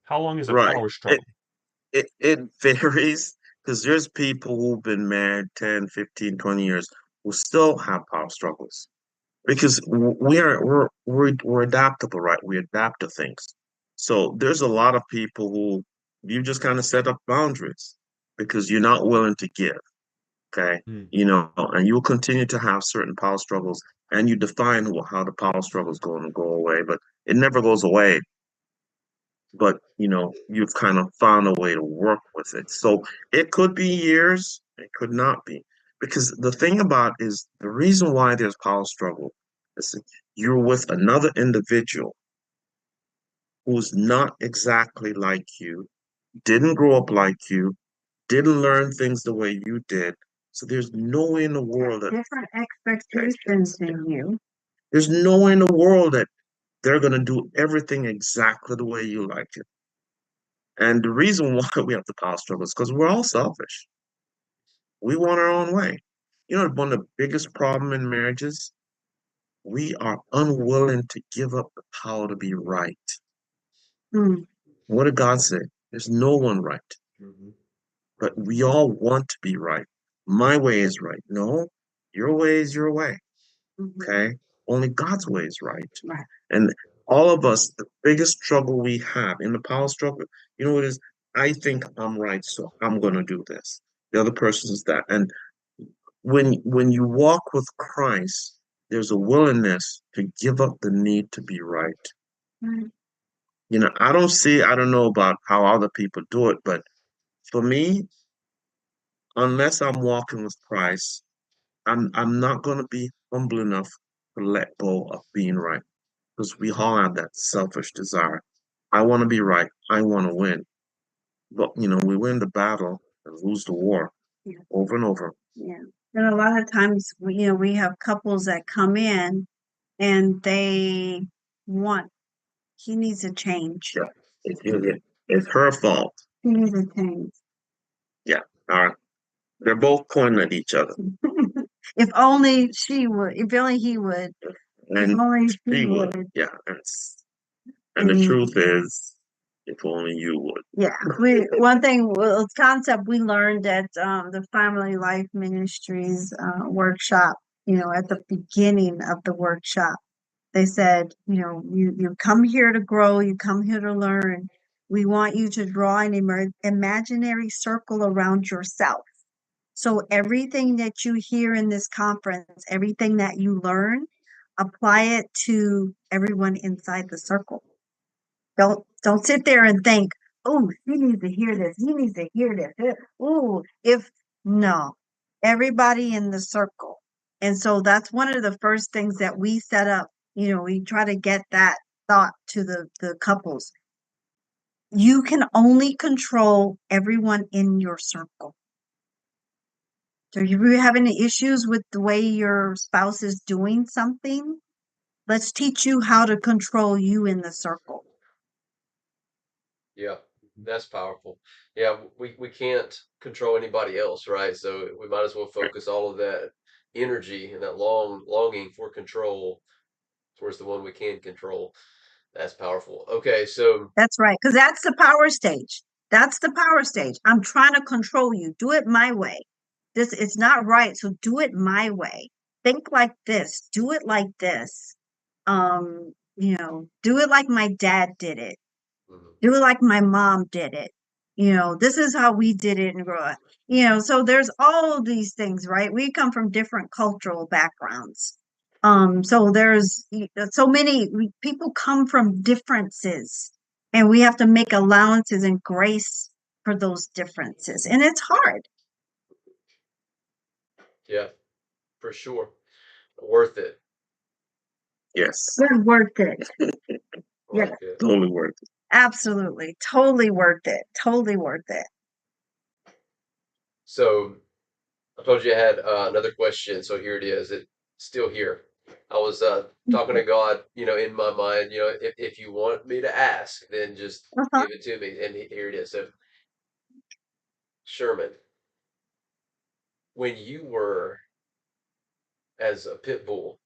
Speaker 4: How long is a
Speaker 2: Right.
Speaker 4: power
Speaker 2: It
Speaker 4: struggle?
Speaker 2: it varies because there's people who've been married 10, 15, 20 years. will still have power struggles because we're adaptable, right? We adapt to things. So there's a lot of people who you just kind of set up boundaries because you're not willing to give. Okay,
Speaker 4: Mm.
Speaker 2: and you'll continue to have certain power struggles, and you define how the power struggle is going to go away, but it never goes away. But you've kind of found a way to work with it. So it could be years, it could not be. Because the thing about is the reason why there's power struggle is that you're with another individual who's not exactly like you, didn't grow up like you, didn't learn things the way you did. So there's no way in the world that
Speaker 3: Different expectations than you.
Speaker 2: there's no way in the world that they're gonna do everything exactly the way you like it. And the reason why we have the power struggle is because we're all selfish. We want our own way. One of the biggest problem in marriages, we are unwilling to give up the power to be right.
Speaker 3: Mm.
Speaker 2: What did God say? There's no one right,
Speaker 4: Mhm.
Speaker 2: but we all want to be right. My way is right. No, your way is your way.
Speaker 3: Mhm.
Speaker 2: Okay? Only God's way is right.
Speaker 3: Right.
Speaker 2: And all of us, the biggest struggle we have in the power struggle, you know what it is? I think I'm right, so I'm gonna do this. The other person is that. And when you walk with Christ, there's a willingness to give up the need to be right.
Speaker 3: Right.
Speaker 2: I don't know about how other people do it, but for me, unless I'm walking with Christ, I'm not gonna be humble enough to let go of being right. Because we all have that selfish desire. I want to be right. I want to win. But we win the battle and lose the war
Speaker 3: Yeah.
Speaker 2: over and over.
Speaker 3: Yeah. And a lot of times, we have couples that come in and they want, he needs a change.
Speaker 2: Yeah. It's her fault.
Speaker 3: He needs a change.
Speaker 2: Yeah. All right. They're both pointing at each other.
Speaker 3: If only she would, if only he would, if
Speaker 2: And
Speaker 3: only
Speaker 2: she
Speaker 3: she
Speaker 2: would.
Speaker 3: would.
Speaker 2: Yeah. And the
Speaker 3: And
Speaker 2: truth is, if only you would.
Speaker 3: yeah, concept we learned at the Family Life Ministries workshop, at the beginning of the workshop. They said, you come here to grow, you come here to learn. We want you to draw an imaginary circle around yourself. So everything that you hear in this conference, everything that you learn, apply it to everyone inside the circle. Don't sit there and think, oh, he needs to hear this. He needs to hear this. Oh, if no, everybody in the circle. And so that's one of the first things that we set up. We try to get that thought to the couples. You can only control everyone in your circle. So if you have any issues with the way your spouse is doing something, let's teach you how to control you in the circle.
Speaker 1: Yeah, that's powerful. Yeah, we can't control anybody else, right? So we might as well focus all of that energy and that longing for control towards the one we can control. That's powerful. Okay, so
Speaker 3: That's right, because that's the power stage. That's the power stage. I'm trying to control you. Do it my way. It's not right, so do it my way. Think like this. Do it like this. Do it like my dad did it.
Speaker 1: mhm,
Speaker 3: Do it like my mom did it. This is how we did it and grow up. So there's all of these things, right? We come from different cultural backgrounds. So there's so many people come from differences, and we have to make allowances and grace for those differences. And it's hard.
Speaker 1: yeah, for sure. Worth it.
Speaker 2: Yes.
Speaker 3: But worth it.
Speaker 1: I
Speaker 3: Yeah,
Speaker 1: like it.
Speaker 2: Totally worth it.
Speaker 3: absolutely. Totally worth it. Totally worth it.
Speaker 1: So I told you I had another question, so here it is. It's still here. I was talking to God, in my mind, if you want me to ask, then just
Speaker 3: Uh-huh.
Speaker 1: give it to me. And here it is. So, Sherman, when you were as a pit bull,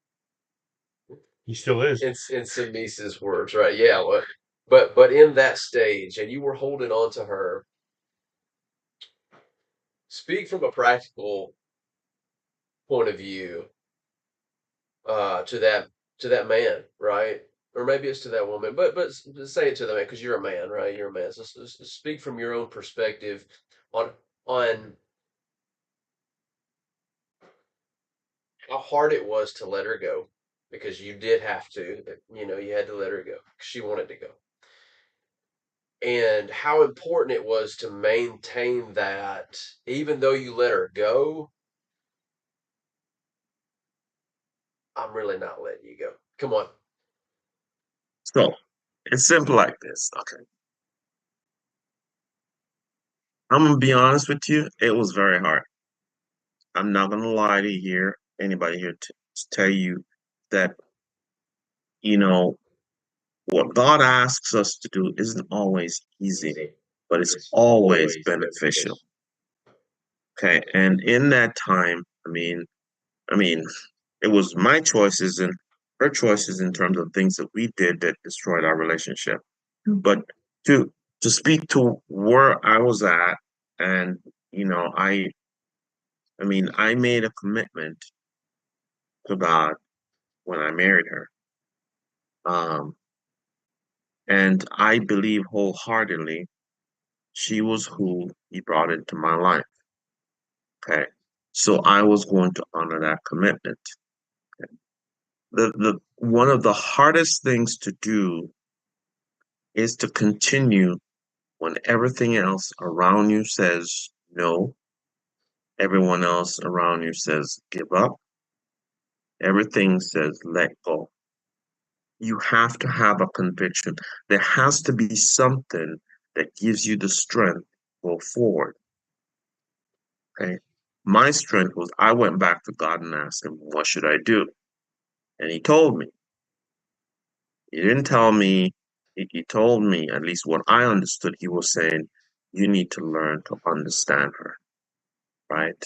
Speaker 4: He still is.
Speaker 1: in Semise's words, right? Yeah, but in that stage, and you were holding on to her, speak from a practical point of view to that man, right? Or maybe it's to that woman, but say it to the man because you're a man, right? You're a man. So speak from your own perspective on on how hard it was to let her go because you did have to. You had to let her go. She wanted to go, and how important it was to maintain that, even though you let her go. I'm really not letting you go. Come on.
Speaker 2: So it's simple like this. Okay. I'm gonna be honest with you, it was very hard. I'm not gonna lie to anybody here to tell you that, you know, what God asks us to do isn't always easy,
Speaker 1: Easy,
Speaker 2: but
Speaker 1: but
Speaker 2: it's
Speaker 1: it's
Speaker 2: always
Speaker 1: always
Speaker 2: beneficial.
Speaker 1: beneficial.
Speaker 2: Okay. And in that time, I mean, it was my choices and her choices in terms of things that we did that destroyed our relationship. But to to speak to where I was at, and you know, I made a commitment to God when I married her. Um, and I believe wholeheartedly she was who he brought into my life. Okay. So I was going to honor that commitment. The one of the hardest things to do is to continue when everything else around you says no, everyone else around you says give up, everything says let go. You have to have a conviction. There has to be something that gives you the strength to go forward. Okay. My strength was I went back to God and asked him, what should I do? And he told me. He didn't tell me, he told me, at least what I understood, he was saying, you need to learn to understand her, right?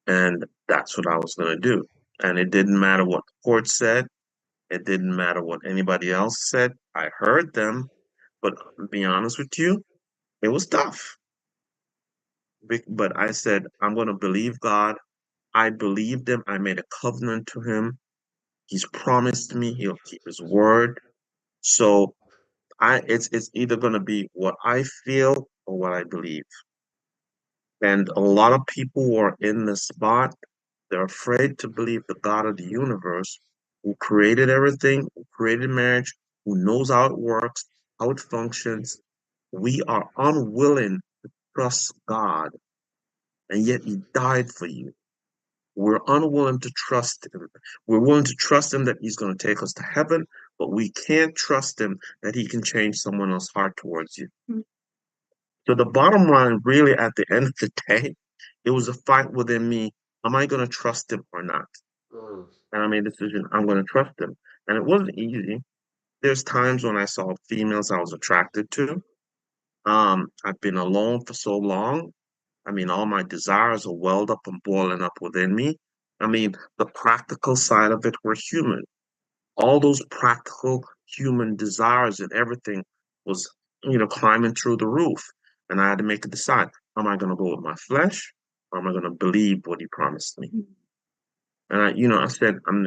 Speaker 2: And that's what I was going to do. And it didn't matter what the court said. It didn't matter what anybody else said. I heard them, but to be honest with you, it was tough. But I said, I'm going to believe God. I believed him. I made a covenant to him. He's promised me he'll keep his word. So it's either going to be what I feel or what I believe. And a lot of people who are in this spot, they're afraid to believe the God of the universe who created everything, who created marriage, who knows how it works, how it functions. We are unwilling to trust God, and yet He died for you. We're unwilling to trust Him. We're willing to trust Him that He's going to take us to heaven, but we can't trust Him that He can change someone else's heart towards you. So the bottom line, really, at the end of the day, it was a fight within me. Am I going to trust Him or not?
Speaker 1: Mm.
Speaker 2: And I made a decision, I'm going to trust Him. And it wasn't easy. There's times when I saw females I was attracted to. I've been alone for so long. All my desires are welled up and boiling up within me. The practical side of it were human. All those practical human desires and everything was, climbing through the roof. And I had to make a decide. Am I going to go with my flesh or am I going to believe what he promised me? And I said, I'm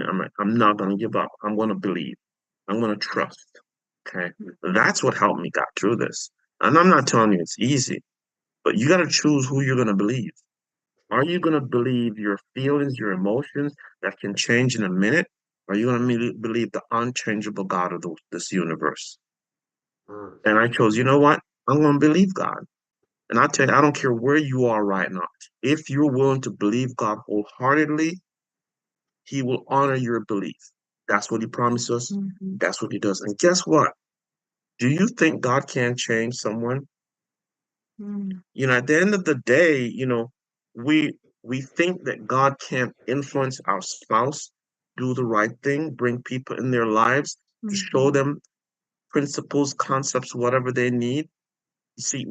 Speaker 2: not going to give up. I'm going to believe. I'm going to trust. Okay. That's what helped me got through this. And I'm not telling you it's easy, but you got to choose who you're going to believe. Are you going to believe your feelings, your emotions that can change in a minute? Or are you going to believe the unchangeable God of this universe?
Speaker 1: Mm.
Speaker 2: And I chose, you know what? I'm going to believe God. And I tell you, I don't care where you are right now. If you're willing to believe God wholeheartedly, He will honor your belief. That's what He promised us. That's what He does. And guess what? Do you think God can change someone? At the end of the day, we think that God can't influence our spouse, do the right thing, bring people in their lives to show them principles, concepts, whatever they need. You see,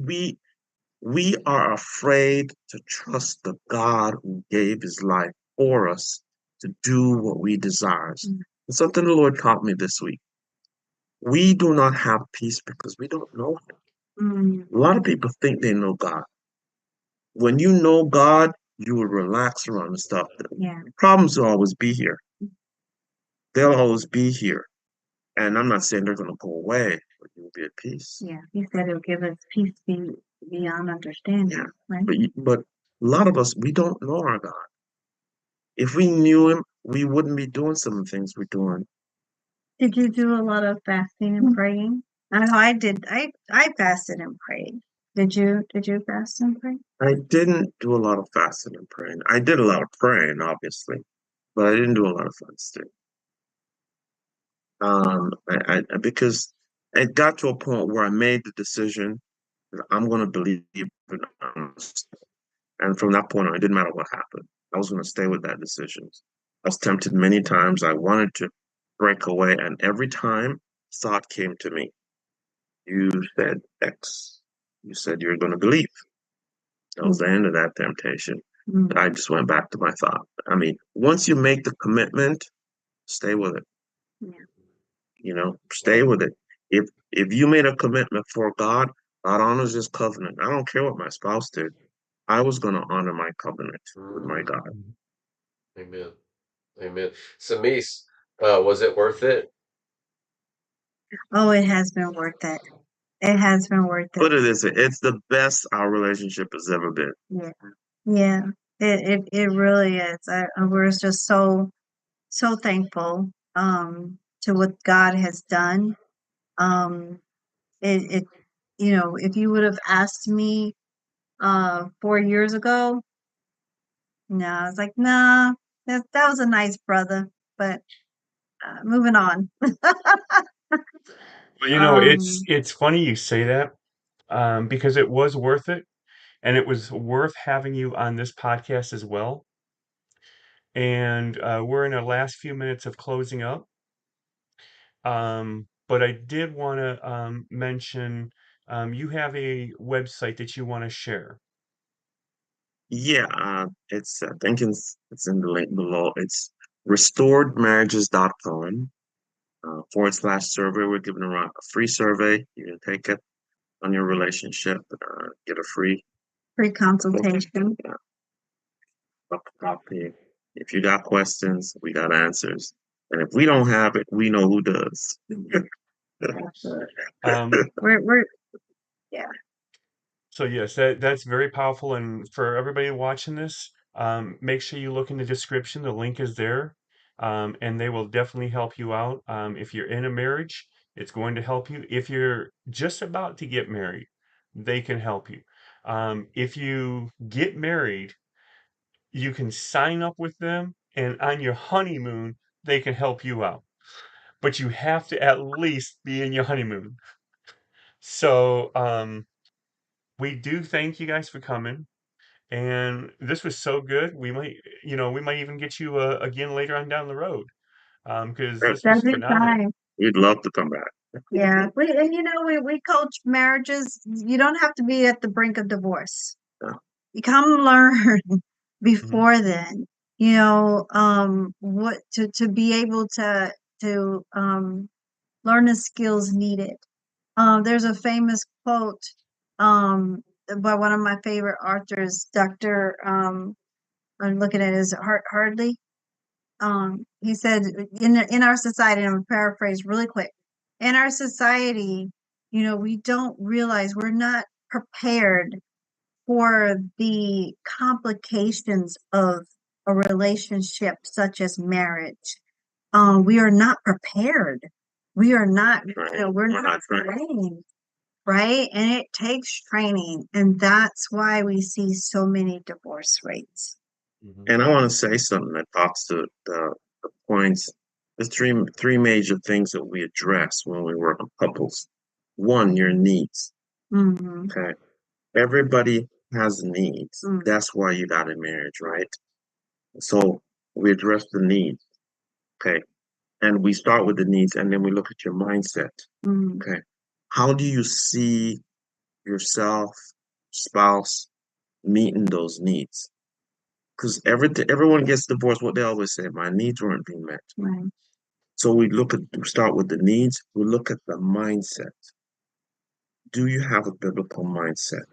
Speaker 2: we are afraid to trust the God who gave his life for us to do what we desire. It's something the Lord taught me this week. We do not have peace because we don't know him. A lot of people think they know God. When you know God, you would relax around the stuff.
Speaker 3: Yeah.
Speaker 2: Problems will always be here. They'll always be here. And I'm not saying they're going to go away, but you'll be at peace.
Speaker 3: Yeah. He said it'll give us peace beyond understanding,
Speaker 2: Yeah.
Speaker 3: right?
Speaker 2: But a lot of us, we don't know our God. If we knew him, we wouldn't be doing some of the things we're doing.
Speaker 3: Did you do a lot of fasting and praying? I know I did. I fasted and prayed. Did you fast and pray?
Speaker 2: I didn't do a lot of fasting and praying. I did a lot of praying, obviously, but I didn't do a lot of fasting. Because it got to a point where I made the decision that I'm going to believe in honest. And from that point on, it didn't matter what happened. I was going to stay with that decision. I was tempted many times. I wanted to break away, and every time thought came to me. You said X. You said you're going to believe. That was the end of that temptation.
Speaker 3: Mm.
Speaker 2: I just went back to my thought. I mean, once you make the commitment, stay with it.
Speaker 3: Yeah.
Speaker 2: Stay with it. If you made a commitment for God, God honors his covenant. I don't care what my spouse did. I was going to honor my covenant with my God.
Speaker 1: Amen. Amen. Semise, was it worth it?
Speaker 3: Oh, it has been worth it. It has been worth it.
Speaker 2: Put it this way, it's the best our relationship has ever been.
Speaker 3: Yeah. Yeah. It really is. We're just so thankful to what God has done. It if you would have asked me 4 years ago, no, I was like, nah, that was a nice brother, but moving on.
Speaker 4: But
Speaker 3: Um,
Speaker 4: it's funny you say that, because it was worth it, and it was worth having you on this podcast as well. And we're in the last few minutes of closing up. But I did want to mention you have a website that you want to share.
Speaker 2: Yeah, I think it's in the link below. It's restoredmarriages.com /survey. We're giving around a free survey. You can take it on your relationship, get a free
Speaker 3: free consultation.
Speaker 2: copy. If you got questions, we got answers. And if we don't have it, we know who does.
Speaker 4: Um,
Speaker 3: We're yeah.
Speaker 4: so yes, that's very powerful. And for everybody watching this, make sure you look in the description. The link is there, and they will definitely help you out. If you're in a marriage, it's going to help you. If you're just about to get married, they can help you. If you get married, you can sign up with them, and on your honeymoon, they can help you out. But you have to at least be in your honeymoon. So we do thank you guys for coming. And this was so good. We might even get you again later on down the road, because this was
Speaker 3: Every
Speaker 4: phenomenal.
Speaker 3: time.
Speaker 2: We'd love to come back.
Speaker 3: Yeah. We coach marriages. You don't have to be at the brink of divorce.
Speaker 2: Yeah.
Speaker 3: You come learn
Speaker 4: Mhm.
Speaker 3: before then. What to be able to learn the skills needed. There's a famous quote by one of my favorite authors, Dr. I'm looking at his Hardly. He said in our society, and I'm gonna paraphrase really quick. In our society, we don't realize we're not prepared for the complications of a relationship such as marriage. We are not prepared. We are not, we're not trained, right? And it takes training, and that's why we see so many divorce rates.
Speaker 4: Mhm.
Speaker 2: And I want to say something that talks to the points, the three major things that we address when we work with couples. One, your needs.
Speaker 3: Mm-hmm.
Speaker 2: Okay. Everybody has needs.
Speaker 3: Mm.
Speaker 2: That's why you got in marriage, right? So we address the needs. Okay. And we start with the needs, and then we look at your mindset.
Speaker 3: Mm.
Speaker 2: Okay. How do you see yourself, spouse, meeting those needs? Because everyone gets divorced. What they always say, my needs weren't being met.
Speaker 3: Right.
Speaker 2: So we start with the needs. We look at the mindset. Do you have a biblical mindset?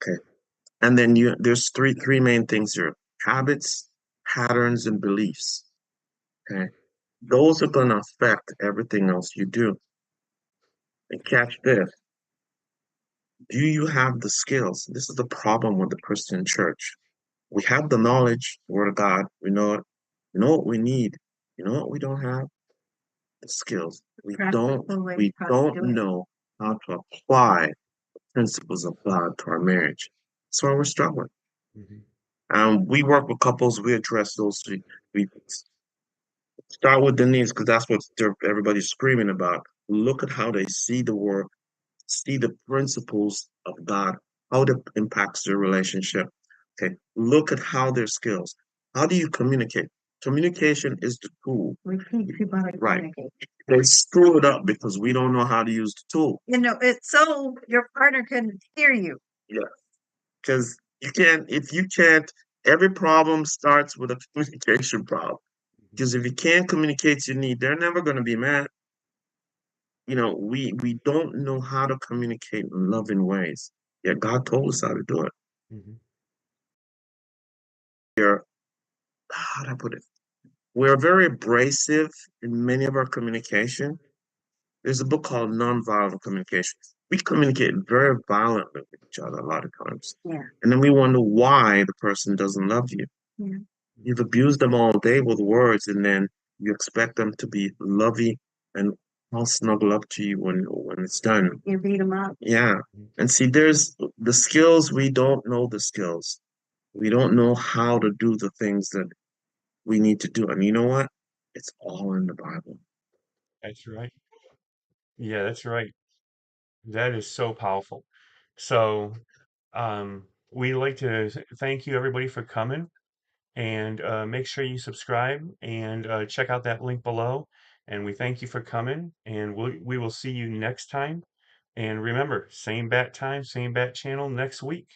Speaker 2: Okay. And then there's three main things here: habits, patterns, and beliefs. Okay. Those are going to affect everything else you do. And catch this. Do you have the skills? This is the problem with the Christian church. We have the knowledge, the word of God. We know it. You know what we need. You know what we don't have? The skills.
Speaker 3: Practical way
Speaker 2: We
Speaker 3: how to
Speaker 2: don't
Speaker 3: do it.
Speaker 2: know how to apply the principles of God to our marriage. That's why we're struggling. We work with couples. We address those we start with the needs because that's what everybody's screaming about. Look at how they see the world, see the principles of God, how it impacts their relationship. Okay, look at how their skills. How do you communicate? Communication is the tool.
Speaker 3: We teach people how to
Speaker 2: Right.
Speaker 3: communicate.
Speaker 2: They screw it up because we don't know how to use the tool.
Speaker 3: You know, it's so your partner couldn't hear you.
Speaker 2: Yeah, because if you can't, every problem starts with a communication problem. Because if you can't communicate your need, they're never going to be mad. You know, we don't know how to communicate in loving ways. Yet God told us how to do it. How do I put it? We're very abrasive in many of our communication. There's a book called Nonviolent Communication. We communicate very violently with each other a lot of times.
Speaker 3: Yeah.
Speaker 2: And then we wonder why the person doesn't love you.
Speaker 3: Yeah.
Speaker 2: You've abused them all day with words, and then you expect them to be lovey and I'll snuggle up to you when it's done.
Speaker 3: You beat them up.
Speaker 2: Yeah. And see, there's the skills, we don't know the skills. We don't know how to do the things that we need to do. And you know what? It's all in the Bible.
Speaker 4: That's right. Yeah, that's right. That is so powerful. So, we'd like to thank you everybody for coming, and make sure you subscribe and check out that link below. And we thank you for coming, and we will see you next time. And remember, same bat time, same bat channel next week.